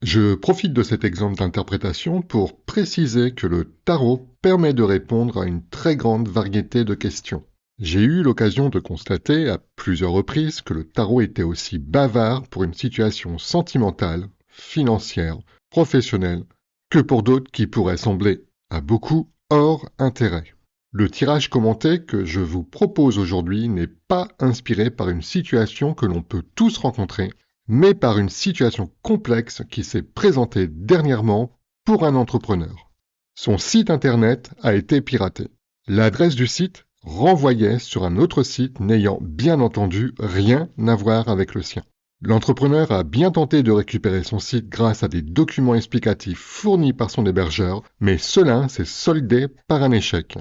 Je profite de cet exemple d'interprétation pour préciser que le tarot permet de répondre à une très grande variété de questions. J'ai eu l'occasion de constater à plusieurs reprises que le tarot était aussi bavard pour une situation sentimentale, financière, professionnelle, que pour d'autres qui pourraient sembler, à beaucoup, hors intérêt. Le tirage commenté que je vous propose aujourd'hui n'est pas inspiré par une situation que l'on peut tous rencontrer, mais par une situation complexe qui s'est présentée dernièrement pour un entrepreneur. Son site internet a été piraté. L'adresse du site renvoyait sur un autre site n'ayant bien entendu rien à voir avec le sien. L'entrepreneur a bien tenté de récupérer son site grâce à des documents explicatifs fournis par son hébergeur, mais cela s'est soldé par un échec.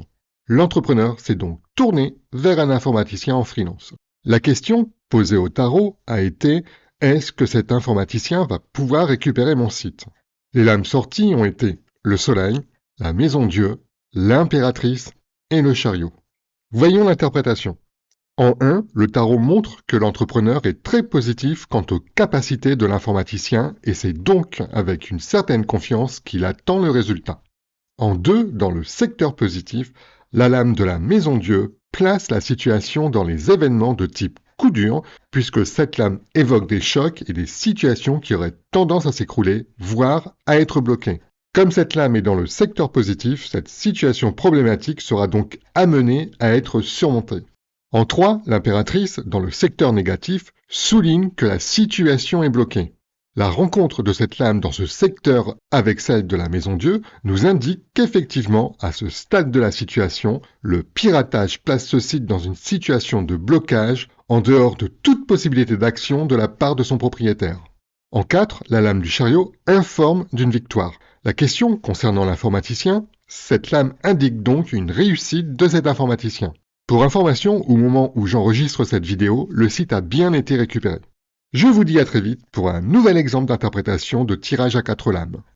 L'entrepreneur s'est donc tourné vers un informaticien en freelance. La question posée au tarot a été: est-ce que cet informaticien va pouvoir récupérer mon site? Les lames sorties ont été le soleil, la maison Dieu, l'impératrice et le chariot. Voyons l'interprétation. En 1, le tarot montre que l'entrepreneur est très positif quant aux capacités de l'informaticien et c'est donc avec une certaine confiance qu'il attend le résultat. En 2, dans le secteur positif, la lame de la maison Dieu place la situation dans les événements de type coup dur, puisque cette lame évoque des chocs et des situations qui auraient tendance à s'écrouler, voire à être bloquées. Comme cette lame est dans le secteur positif, cette situation problématique sera donc amenée à être surmontée. En 3, l'impératrice, dans le secteur négatif, souligne que la situation est bloquée. La rencontre de cette lame dans ce secteur avec celle de la Maison Dieu nous indique qu'effectivement, à ce stade de la situation, le piratage place ce site dans une situation de blocage en dehors de toute possibilité d'action de la part de son propriétaire. En 4, la lame du chariot informe d'une victoire. La question concernant l'informaticien, cette lame indique donc une réussite de cet informaticien. Pour information, au moment où j'enregistre cette vidéo, le site a bien été récupéré. Je vous dis à très vite pour un nouvel exemple d'interprétation de tirage à 4 lames.